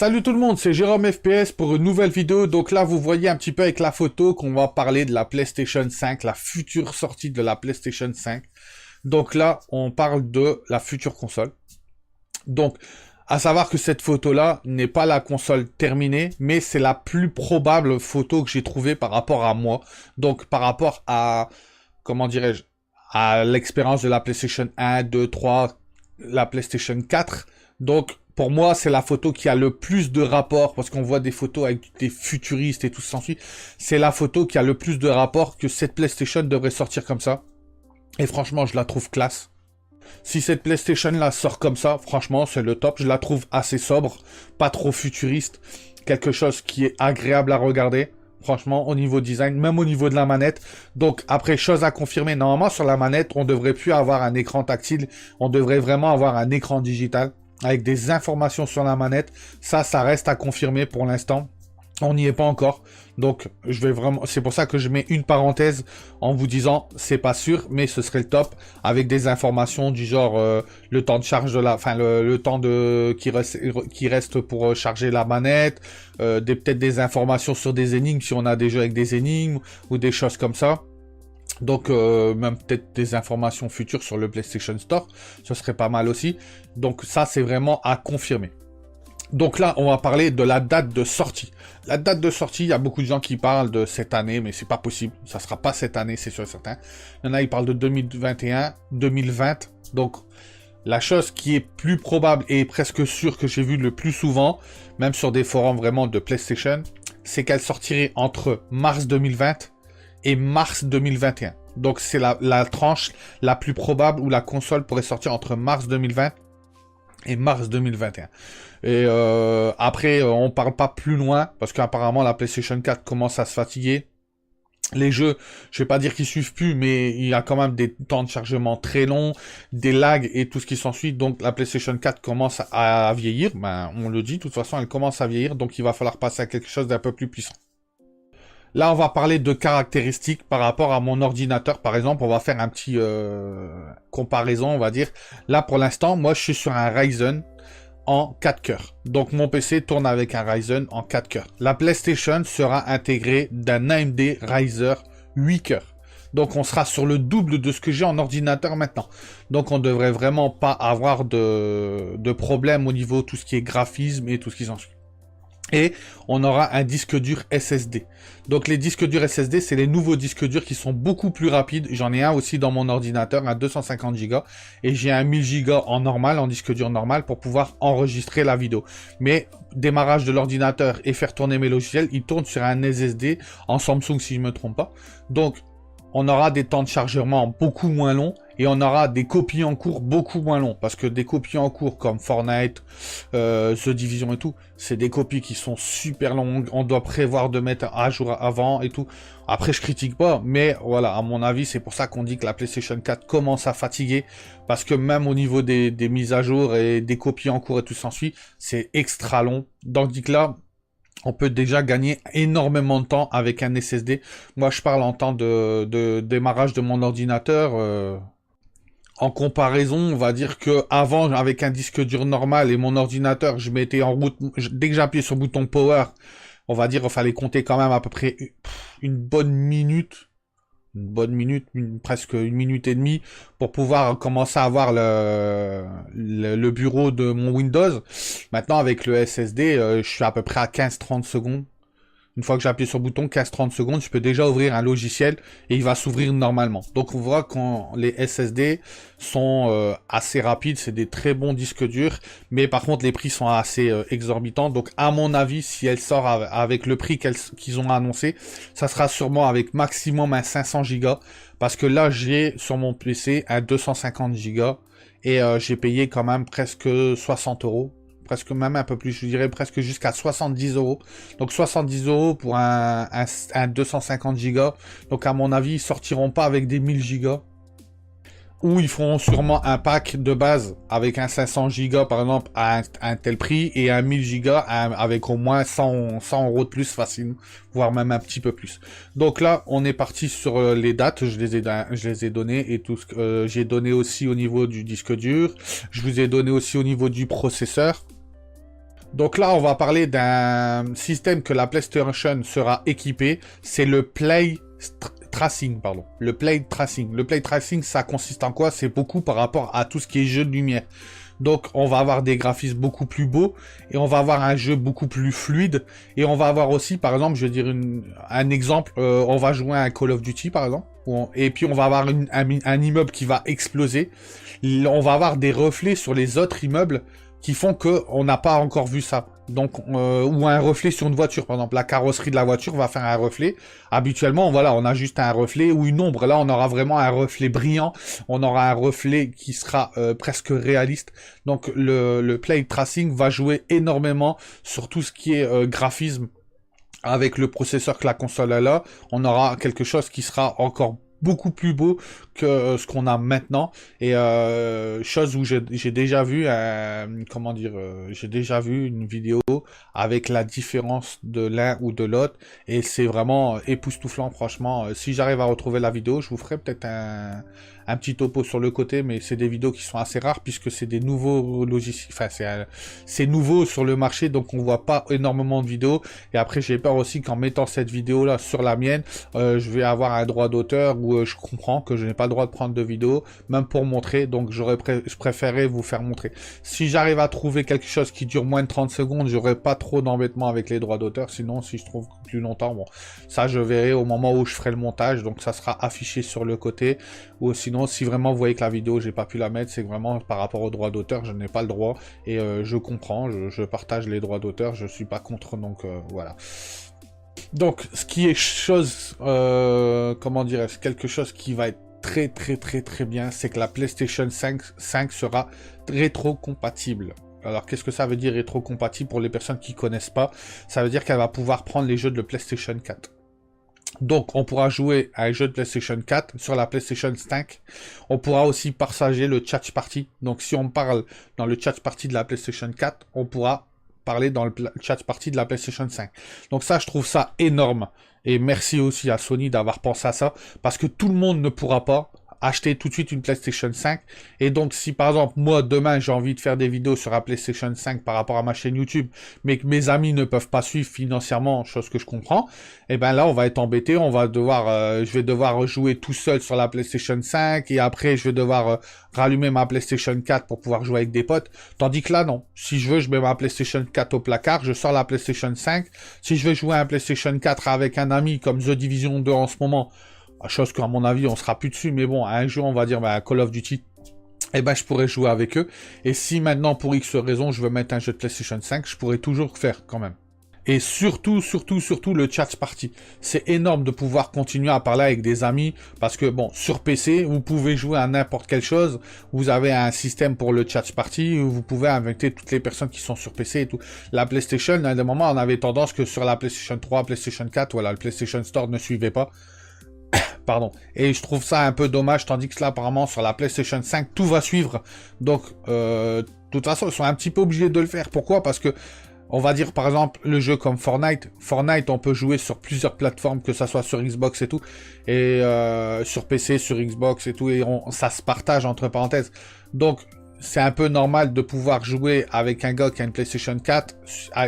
Salut tout le monde, c'est Jérôme FPS pour une nouvelle vidéo. Donc là, vous voyez un petit peu avec la photo qu'on va parler de la PlayStation 5, la future sortie de la PlayStation 5. Donc là, on parle de la future console. Donc, à savoir que cette photo-là n'est pas la console terminée, mais c'est la plus probable photo que j'ai trouvée par rapport à moi. Donc, par rapport à, comment dirais-je, à l'expérience de la PlayStation 1, 2, 3, la PlayStation 4. Donc, pour moi, c'est la photo qui a le plus de rapport, parce qu'on voit des photos avec des futuristes et tout ça s'ensuit. C'est la photo qui a le plus de rapport que cette PlayStation devrait sortir comme ça. Et franchement, je la trouve classe. Si cette PlayStation-là sort comme ça, franchement, c'est le top. Je la trouve assez sobre, pas trop futuriste. Quelque chose qui est agréable à regarder. Franchement, au niveau design, même au niveau de la manette. Donc, après, chose à confirmer. Normalement, sur la manette, on devrait plus avoir un écran tactile. On devrait vraiment avoir un écran digital avec des informations sur la manette. Ça reste à confirmer pour l'instant. On n'y est pas encore. Donc, je vais vraiment... C'est pour ça que je mets une parenthèse en vous disant, c'est pas sûr, mais ce serait le top. Avec des informations du genre, le temps de charge de la... Enfin, le temps de qui reste pour charger la manette. Peut-être des informations sur des énigmes, si on a des jeux avec des énigmes, ou des choses comme ça. Donc, même peut-être des informations futures sur le PlayStation Store. Ce serait pas mal aussi. Donc, ça, c'est vraiment à confirmer. Donc là, on va parler de la date de sortie. La date de sortie, il y a beaucoup de gens qui parlent de cette année, mais c'est pas possible. Ça sera pas cette année, c'est sûr et certain. Il y en a, ils parlent de 2021, 2020. Donc, la chose qui est plus probable et presque sûre que j'ai vu le plus souvent, même sur des forums vraiment de PlayStation, c'est qu'elle sortirait entre mars 2020 et mars 2021. Donc, c'est la tranche la plus probable où la console pourrait sortir entre mars 2020 et mars 2021. Et après, on parle pas plus loin, parce qu'apparemment la PlayStation 4 commence à se fatiguer. Les jeux, je vais pas dire qu'ils suivent plus, mais il y a quand même des temps de chargement très longs, des lags et tout ce qui s'ensuit. Donc la PlayStation 4 commence à vieillir. Ben, on le dit, de toute façon, elle commence à vieillir, donc il va falloir passer à quelque chose d'un peu plus puissant. Là, on va parler de caractéristiques par rapport à mon ordinateur. Par exemple, on va faire un petit comparaison, on va dire. Là, pour l'instant, moi, je suis sur un Ryzen en 4 cœurs. Donc, mon PC tourne avec un Ryzen en 4 cœurs. La PlayStation sera intégrée d'un AMD Ryzen 8 cœurs. Donc, on sera sur le double de ce que j'ai en ordinateur maintenant. Donc, on devrait vraiment pas avoir de problème au niveau de tout ce qui est graphisme et tout ce qui s'ensuit. Et on aura un disque dur SSD. Donc les disques durs SSD, c'est les nouveaux disques durs qui sont beaucoup plus rapides. J'en ai un aussi dans mon ordinateur, un 250 Go. Et j'ai un 1000 Go en normal, en disque dur normal, pour pouvoir enregistrer la vidéo. Mais démarrage de l'ordinateur et faire tourner mes logiciels, ils tournent sur un SSD en Samsung si je me trompe pas. Donc on aura des temps de chargement beaucoup moins longs et on aura des copies en cours beaucoup moins longs. Parce que des copies en cours comme Fortnite, The Division et tout, c'est des copies qui sont super longues. On doit prévoir de mettre à jour avant et tout. Après, je critique pas, mais voilà, à mon avis, c'est pour ça qu'on dit que la PlayStation 4 commence à fatiguer. Parce que même au niveau des mises à jour et des copies en cours et tout s'ensuit, c'est extra long. Donc, que là, on peut déjà gagner énormément de temps avec un SSD. Moi, je parle en temps de démarrage de mon ordinateur. En comparaison, on va dire que avant, avec un disque dur normal et mon ordinateur, je mettais en route. Dès que j'appuyais sur le bouton Power, on va dire, il fallait compter quand même à peu près une bonne minute. Presque une minute et demie pour pouvoir commencer à avoir le bureau de mon Windows. Maintenant, avec le SSD, je suis à peu près à 15-30 secondes. Une fois que j'appuie sur le bouton, 15-30 secondes, je peux déjà ouvrir un logiciel et il va s'ouvrir normalement. Donc on voit que les SSD sont assez rapides, c'est des très bons disques durs, mais par contre les prix sont assez exorbitants. Donc à mon avis, si elle sort avec le prix qu'ils ont annoncé, ça sera sûrement avec maximum un 500 Go, parce que là j'ai sur mon PC un 250 Go et j'ai payé quand même presque 60 €. Presque même un peu plus, je dirais presque jusqu'à 70 €. Donc 70 € pour un 250 Go. Donc à mon avis, ils sortiront pas avec des 1000 Go. Ou ils feront sûrement un pack de base avec un 500 Go par exemple à un tel prix et un 1000 Go avec au moins 100 € de plus facile, voire même un petit peu plus. Donc là, on est parti sur les dates, je les ai données et tout ce que j'ai donné aussi au niveau du disque dur. Je vous ai donné aussi au niveau du processeur. Donc là, on va parler d'un système que la PlayStation sera équipée. C'est le Play Tracing, pardon. Le Play Tracing. Le Play Tracing, ça consiste en quoi? C'est beaucoup par rapport à tout ce qui est jeu de lumière. Donc, on va avoir des graphismes beaucoup plus beaux et on va avoir un jeu beaucoup plus fluide. Et on va avoir aussi, par exemple, je vais dire un exemple, on va jouer à un Call of Duty, par exemple. Et puis, on va avoir un immeuble qui va exploser. On va avoir des reflets sur les autres immeubles qui font que on n'a pas encore vu ça. Donc, ou un reflet sur une voiture, par exemple, la carrosserie de la voiture va faire un reflet. Habituellement, voilà, on a juste un reflet ou une ombre. Là, on aura vraiment un reflet brillant. On aura un reflet qui sera presque réaliste. Donc, le Play Tracing va jouer énormément sur tout ce qui est graphisme. Avec le processeur que la console a là, on aura quelque chose qui sera encore beaucoup plus beau que ce qu'on a maintenant, et chose où j'ai déjà vu comment dire, j'ai déjà vu une vidéo avec la différence de l'un ou de l'autre, et c'est vraiment époustouflant. Franchement, si j'arrive à retrouver la vidéo, je vous ferai peut-être un petit topo sur le côté, mais c'est des vidéos qui sont assez rares puisque c'est des nouveaux logiciels, enfin c'est nouveau sur le marché, donc on voit pas énormément de vidéos. Et après, j'ai peur aussi qu'en mettant cette vidéo là sur la mienne, je vais avoir un droit d'auteur où je comprends que je n'ai pas le droit de prendre de vidéo, même pour montrer, donc je préférerais vous faire montrer. Si j'arrive à trouver quelque chose qui dure moins de 30 secondes, j'aurai pas trop d'embêtement avec les droits d'auteur. Sinon, si je trouve plus longtemps, bon, ça je verrai au moment où je ferai le montage, donc ça sera affiché sur le côté. Ou sinon, si vraiment vous voyez que la vidéo, j'ai pas pu la mettre, c'est que vraiment par rapport aux droits d'auteur, je n'ai pas le droit, et je comprends, je partage les droits d'auteur, je suis pas contre, donc voilà. Donc, ce qui est chose, comment dirais-je, quelque chose qui va être très bien, c'est que la PlayStation 5 sera rétro-compatible. Alors, qu'est-ce que ça veut dire rétro-compatible pour les personnes qui connaissent pas? Ça veut dire qu'elle va pouvoir prendre les jeux de PlayStation 4. Donc, on pourra jouer à un jeu de PlayStation 4 sur la PlayStation 5. On pourra aussi partager le chat party. Donc, si on parle dans le chat party de la PlayStation 4, on pourra parler dans le chat party de la PlayStation 5. Donc ça, je trouve ça énorme. Et merci aussi à Sony d'avoir pensé à ça, parce que tout le monde ne pourra pas acheter tout de suite une PlayStation 5. Et donc, si par exemple, moi, demain, j'ai envie de faire des vidéos sur la PlayStation 5 par rapport à ma chaîne YouTube, mais que mes amis ne peuvent pas suivre financièrement, chose que je comprends, et ben là, on va être embêté, on va devoir, je vais devoir jouer tout seul sur la PlayStation 5, et après, je vais devoir rallumer ma PlayStation 4 pour pouvoir jouer avec des potes. Tandis que là, non. Si je veux, je mets ma PlayStation 4 au placard, je sors la PlayStation 5. Si je veux jouer à un PlayStation 4 avec un ami comme The Division 2 en ce moment, chose qu'à mon avis, on sera plus dessus, mais bon, un jour, on va dire, Call of Duty, eh ben, je pourrais jouer avec eux. Et si maintenant, pour X raison, je veux mettre un jeu de PlayStation 5, je pourrais toujours faire, quand même. Et surtout, le chat party. C'est énorme de pouvoir continuer à parler avec des amis, parce que, bon, sur PC, vous pouvez jouer à n'importe quelle chose, vous avez un système pour le chat party, où vous pouvez inviter toutes les personnes qui sont sur PC et tout. La PlayStation, à un moment, on avait tendance que sur la PlayStation 3, PlayStation 4, voilà, le PlayStation Store ne suivait pas. Pardon. Et je trouve ça un peu dommage, tandis que là, apparemment, sur la PlayStation 5, tout va suivre. Donc, de toute façon, ils sont un petit peu obligés de le faire. Pourquoi? Parce que, on va dire, par exemple, le jeu comme Fortnite. Fortnite, on peut jouer sur plusieurs plateformes, que ça soit sur Xbox et tout. Et sur PC, sur Xbox et tout. Et ça se partage, entre parenthèses. Donc, c'est un peu normal de pouvoir jouer avec un gars qui a une PlayStation 4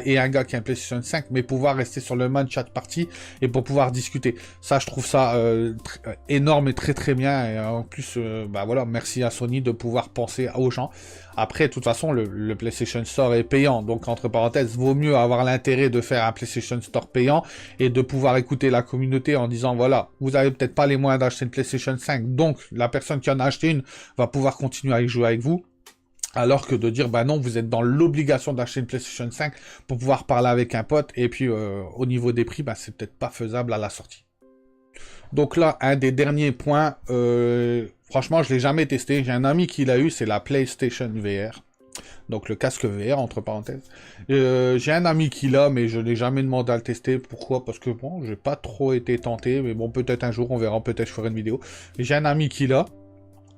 et un gars qui a une PlayStation 5, mais pouvoir rester sur le mode chat party et pour pouvoir discuter. Ça, je trouve ça énorme et très bien. Et en plus, voilà, merci à Sony de pouvoir penser aux gens. Après, de toute façon, le PlayStation Store est payant. Donc, entre parenthèses, vaut mieux avoir l'intérêt de faire un PlayStation Store payant et de pouvoir écouter la communauté en disant, voilà, vous avez peut-être pas les moyens d'acheter une PlayStation 5. Donc, la personne qui en a acheté une va pouvoir continuer à y jouer avec vous. Alors que de dire, bah non, vous êtes dans l'obligation d'acheter une PlayStation 5 pour pouvoir parler avec un pote. Et puis, au niveau des prix, bah, c'est peut-être pas faisable à la sortie. Donc là, un des derniers points, franchement, je l'ai jamais testé. J'ai un ami qui l'a eu, c'est la PlayStation VR. Donc le casque VR, entre parenthèses. J'ai un ami qui l'a, mais je n'ai jamais demandé à le tester. Pourquoi? Parce que bon, j'ai pas trop été tenté. Mais bon, peut-être un jour, on verra. Peut-être je ferai une vidéo. J'ai un ami qui l'a.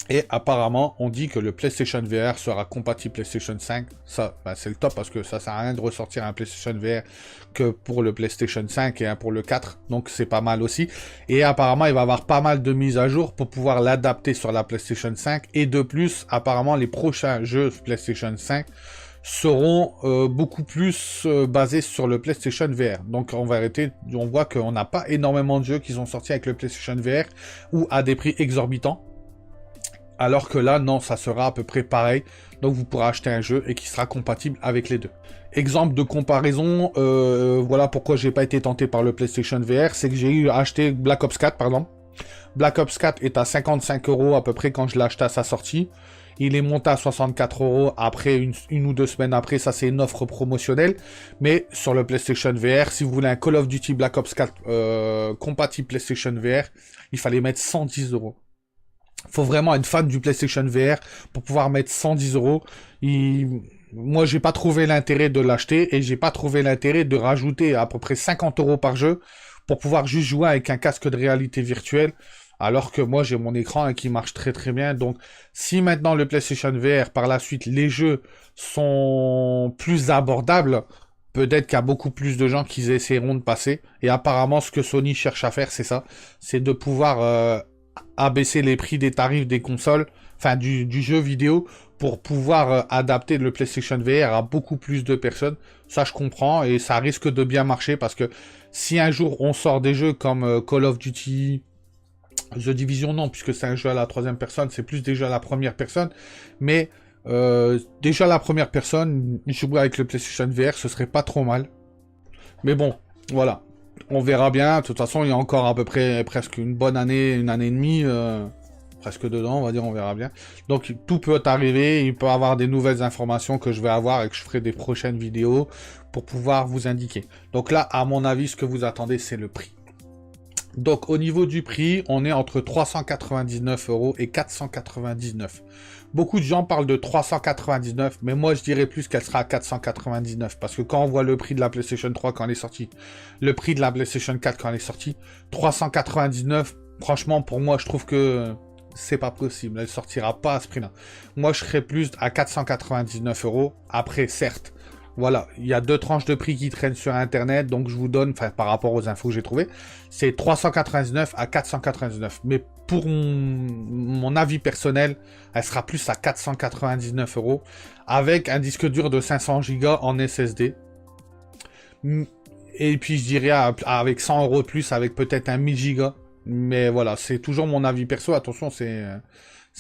Et apparemment, on dit que le PlayStation VR sera compatible PlayStation 5. Ça, c'est le top parce que ça sert à rien de ressortir un PlayStation VR que pour le PlayStation 5 et un pour le 4. Donc, c'est pas mal aussi. Et apparemment, il va y avoir pas mal de mises à jour pour pouvoir l'adapter sur la PlayStation 5. Et de plus, apparemment, les prochains jeux PlayStation 5 seront beaucoup plus basés sur le PlayStation VR. Donc en vérité, on voit qu'on n'a pas énormément de jeux qui sont sortis avec le PlayStation VR ou à des prix exorbitants. Alors que là, non, ça sera à peu près pareil. Donc vous pourrez acheter un jeu et qui sera compatible avec les deux. Exemple de comparaison, voilà pourquoi j'ai pas été tenté par le PlayStation VR, c'est que j'ai acheté Black Ops 4 par exemple. Black Ops 4 est à 55 € à peu près quand je l'ai acheté à sa sortie. Il est monté à 64 € après une ou 2 semaines après, ça c'est une offre promotionnelle. Mais sur le PlayStation VR, si vous voulez un Call of Duty Black Ops 4 compatible PlayStation VR, il fallait mettre 110 €. Faut vraiment être fan du PlayStation VR pour pouvoir mettre 110 €. Moi, j'ai pas trouvé l'intérêt de l'acheter et j'ai pas trouvé l'intérêt de rajouter à peu près 50 € par jeu pour pouvoir juste jouer avec un casque de réalité virtuelle. Alors que moi, j'ai mon écran qui marche très très bien. Donc, si maintenant le PlayStation VR, par la suite, les jeux sont plus abordables, peut-être qu'il y a beaucoup plus de gens qui essaieront de passer. Et apparemment, ce que Sony cherche à faire, c'est ça. C'est de pouvoir abaisser les prix des tarifs des consoles, enfin du jeu vidéo, pour pouvoir adapter le PlayStation VR à beaucoup plus de personnes. Ça, je comprends, et ça risque de bien marcher, parce que si un jour on sort des jeux comme Call of Duty, The Division non, puisque c'est un jeu à la troisième personne, c'est plus déjà à la première personne, mais déjà à la première personne, jouer avec le PlayStation VR, ce serait pas trop mal. Mais bon, voilà. On verra bien. De toute façon, il y a encore à peu près presque une bonne année, une année et demie, presque dedans, on va dire, on verra bien. Donc, tout peut arriver. Il peut y avoir des nouvelles informations que je vais avoir et que je ferai des prochaines vidéos pour pouvoir vous indiquer. Donc là, à mon avis, ce que vous attendez, c'est le prix. Donc, au niveau du prix, on est entre 399 € et 499. Beaucoup de gens parlent de 399, mais moi je dirais plus qu'elle sera à 499, parce que quand on voit le prix de la PlayStation 3 quand elle est sortie, le prix de la PlayStation 4 quand elle est sortie, 399, franchement pour moi je trouve que c'est pas possible, elle sortira pas à ce prix-là. Moi je serais plus à 499 €. Après certes, voilà, il y a 2 tranches de prix qui traînent sur Internet, donc je vous donne, enfin par rapport aux infos que j'ai trouvées, c'est 399 à 499. Mais pour mon avis personnel, elle sera plus à 499 € avec un disque dur de 500 Go en SSD. Et puis je dirais avec 100 € de plus, avec peut-être un 1000 Go. Mais voilà, c'est toujours mon avis perso, attention, c'est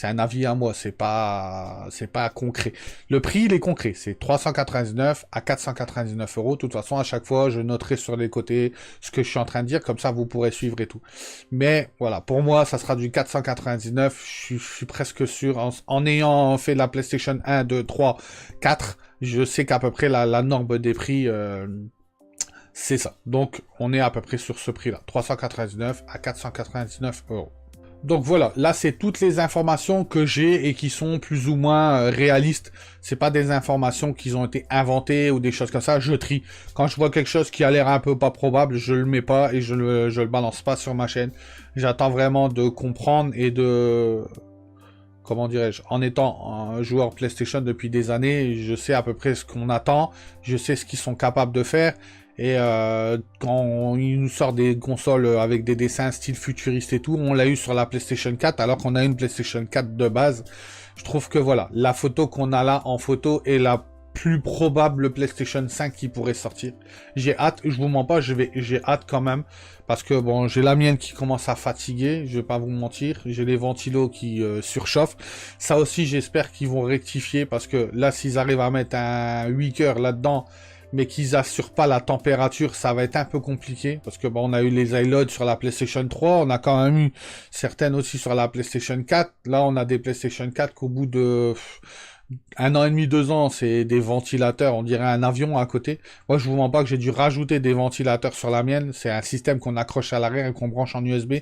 un avis à moi, c'est pas concret. Le prix, il est concret, c'est 399 à 499 €. De toute façon, à chaque fois, je noterai sur les côtés ce que je suis en train de dire, comme ça, vous pourrez suivre et tout. Mais voilà, pour moi, ça sera du 499. Je suis presque sûr, en ayant fait la PlayStation 1, 2, 3, 4, je sais qu'à peu près la norme des prix, c'est ça. Donc, on est à peu près sur ce prix-là, 399 à 499 €. Donc voilà, là c'est toutes les informations que j'ai et qui sont plus ou moins réalistes. C'est pas des informations qui ont été inventées ou des choses comme ça, je trie. Quand je vois quelque chose qui a l'air un peu pas probable, je le mets pas et je le balance pas sur ma chaîne. J'attends vraiment de comprendre et de... Comment dirais-je, en étant un joueur PlayStation depuis des années, je sais à peu près ce qu'on attend, je sais ce qu'ils sont capables de faire. Et quand ils nous sortent des consoles avec des dessins style futuriste et tout, on l'a eu sur la PlayStation 4 alors qu'on a une PlayStation 4 de base. Je trouve que voilà, la photo qu'on a là en photo est la plus probable PlayStation 5 qui pourrait sortir. J'ai hâte, je vous mens pas, j'ai hâte quand même, parce que bon, j'ai la mienne qui commence à fatiguer, je vais pas vous mentir, j'ai les ventilos qui surchauffent. Ça aussi, j'espère qu'ils vont rectifier, parce que là, s'ils arrivent à mettre un 8 cœurs là-dedans, mais qu'ils assurent pas la température, ça va être un peu compliqué, parce que bon, on a eu les iLoad sur la PlayStation 3, on a quand même eu certaines aussi sur la PlayStation 4. Là, on a des PlayStation 4 qu'au bout de 1 an et demi, 2 ans, c'est des ventilateurs, on dirait un avion à côté. Moi, je vous mens pas que j'ai dû rajouter des ventilateurs sur la mienne. C'est un système qu'on accroche à l'arrière et qu'on branche en USB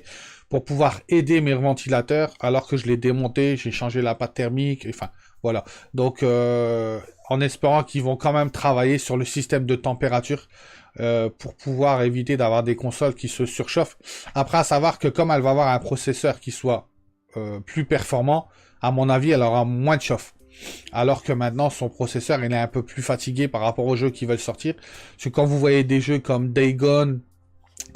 pour pouvoir aider mes ventilateurs, alors que je l'ai démonté, j'ai changé la pâte thermique, enfin, voilà. Donc, en espérant qu'ils vont quand même travailler sur le système de température pour pouvoir éviter d'avoir des consoles qui se surchauffent. Après, à savoir que comme elle va avoir un processeur qui soit plus performant, à mon avis, elle aura moins de chauffe. Alors que maintenant, son processeur, il est un peu plus fatigué par rapport aux jeux qui veulent sortir. Parce que quand vous voyez des jeux comme Dagon,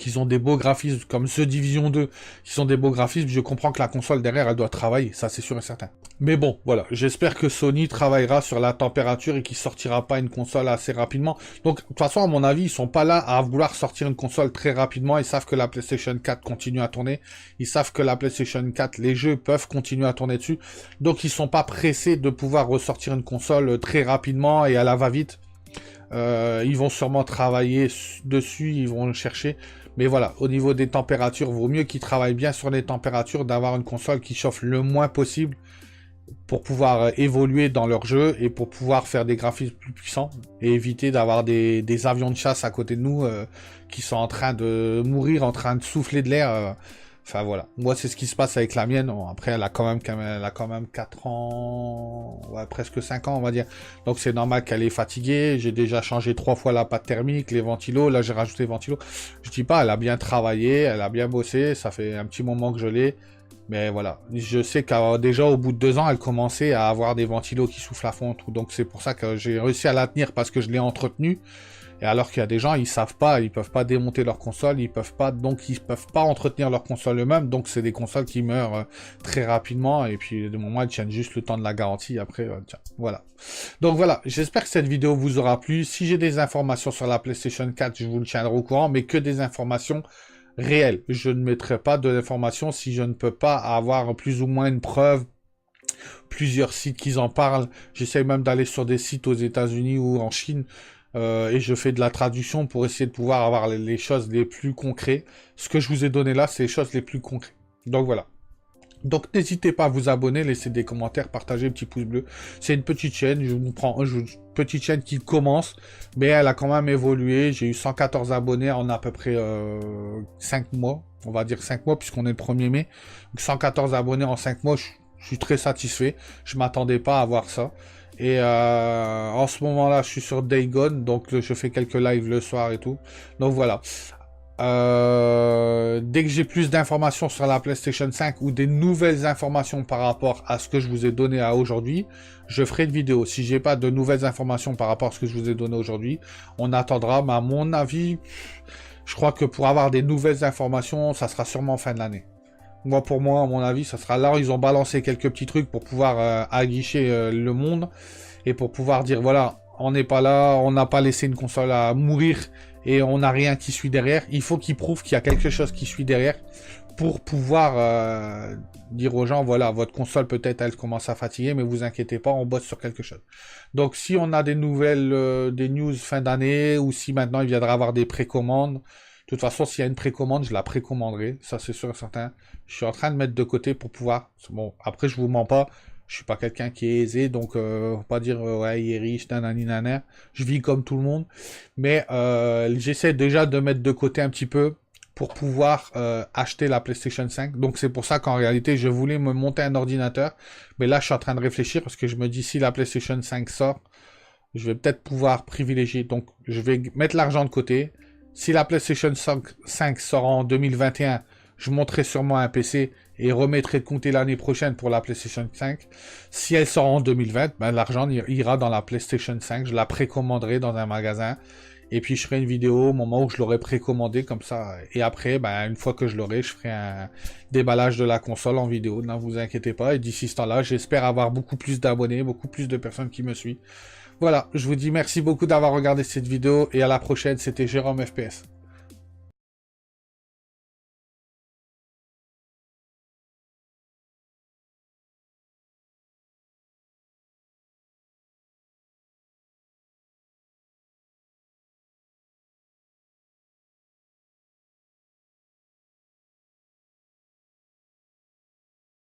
qu'ils ont des beaux graphismes, comme The Division 2, qui sont des beaux graphismes, je comprends que la console derrière, elle doit travailler, ça c'est sûr et certain. Mais bon, voilà, j'espère que Sony travaillera sur la température et qu'il sortira pas une console assez rapidement. Donc, de toute façon, à mon avis, ils sont pas là à vouloir sortir une console très rapidement, ils savent que la PlayStation 4 continue à tourner, ils savent que la PlayStation 4, les jeux peuvent continuer à tourner dessus, donc ils sont pas pressés de pouvoir ressortir une console très rapidement et à la va-vite. Ils vont sûrement travailler dessus, ils vont le chercher. Mais voilà, au niveau des températures, vaut mieux qu'ils travaillent bien sur les températures, d'avoir une console qui chauffe le moins possible pour pouvoir évoluer dans leur jeu et pour pouvoir faire des graphismes plus puissants et éviter d'avoir des avions de chasse à côté de nous qui sont en train de mourir, en train de souffler de l'air. Enfin voilà, moi c'est ce qui se passe avec la mienne. Bon, après elle a quand même 4 ans, ouais, presque 5 ans on va dire. Donc c'est normal qu'elle est fatiguée. J'ai déjà changé 3 fois la pâte thermique, les ventilos. Là j'ai rajouté les ventilos. Je dis pas, elle a bien travaillé, elle a bien bossé. Ça fait un petit moment que je l'ai. Mais voilà, je sais qu'à déjà au bout de 2 ans, elle commençait à avoir des ventilos qui soufflent à fond. Tout. Donc c'est pour ça que j'ai réussi à la tenir parce que je l'ai entretenue. Et alors qu'il y a des gens, ils savent pas, ils peuvent pas démonter leur console, ils peuvent pas entretenir leur console eux-mêmes, donc c'est des consoles qui meurent très rapidement, et puis de moment elles tiennent juste le temps de la garantie, après, tiens, voilà. Donc voilà, j'espère que cette vidéo vous aura plu. Si j'ai des informations sur la PlayStation 4, je vous le tiendrai au courant, mais que des informations réelles. Je ne mettrai pas de l'information si je ne peux pas avoir plus ou moins une preuve, plusieurs sites qui en parlent. J'essaye même d'aller sur des sites aux États-Unis ou en Chine, et je fais de la traduction pour essayer de pouvoir avoir les choses les plus concrètes. Ce que je vous ai donné là, c'est les choses les plus concrètes. Donc voilà. Donc n'hésitez pas à vous abonner, laisser des commentaires, partager, petit pouce bleu. C'est une petite chaîne, petite chaîne qui commence, mais elle a quand même évolué. J'ai eu 114 abonnés en à peu près 5 mois, on va dire 5 mois puisqu'on est le 1er mai. Donc 114 abonnés en 5 mois, je suis très satisfait. Je m'attendais pas à voir ça. Et en ce moment-là, je suis sur Dagon, donc je fais quelques lives le soir et tout. Donc voilà. Dès que j'ai plus d'informations sur la PlayStation 5 ou des nouvelles informations par rapport à ce que je vous ai donné à aujourd'hui, je ferai une vidéo. Si j'ai pas de nouvelles informations par rapport à ce que je vous ai donné aujourd'hui, on attendra. Mais à mon avis, je crois que pour avoir des nouvelles informations, ça sera sûrement fin de l'année. Moi, pour moi, à mon avis, ça sera là. Ils ont balancé quelques petits trucs pour pouvoir aguicher le monde et pour pouvoir dire, voilà, on n'est pas là, on n'a pas laissé une console à mourir et on n'a rien qui suit derrière. Il faut qu'ils prouvent qu'il y a quelque chose qui suit derrière pour pouvoir dire aux gens, voilà, votre console peut-être elle commence à fatiguer, mais vous inquiétez pas, on bosse sur quelque chose. Donc si on a des nouvelles, des news fin d'année, ou si maintenant il viendra avoir des précommandes, de toute façon, s'il y a une précommande, je la précommanderai, ça c'est sûr et certain. Je suis en train de mettre de côté pour pouvoir... Bon, après je vous mens pas, je suis pas quelqu'un qui est aisé, donc faut pas dire ouais il est riche, nanani nanana. Je vis comme tout le monde, mais j'essaie déjà de mettre de côté un petit peu pour pouvoir acheter la PlayStation 5. Donc c'est pour ça qu'en réalité je voulais me monter un ordinateur, mais là je suis en train de réfléchir parce que je me dis si la PlayStation 5 sort, je vais peut-être pouvoir privilégier. Donc je vais mettre l'argent de côté. Si la PlayStation 5 sort en 2021, je monterai sûrement un PC et remettrai de compter l'année prochaine pour la PlayStation 5. Si elle sort en 2020, ben, l'argent ira dans la PlayStation 5. Je la précommanderai dans un magasin. Et puis je ferai une vidéo au moment où je l'aurai précommandé comme ça. Et après, ben, une fois que je l'aurai, je ferai un déballage de la console en vidéo. Ne vous inquiétez pas. Et d'ici ce temps-là, j'espère avoir beaucoup plus d'abonnés, beaucoup plus de personnes qui me suivent. Voilà, je vous dis merci beaucoup d'avoir regardé cette vidéo et à la prochaine, c'était Jérôme FPS.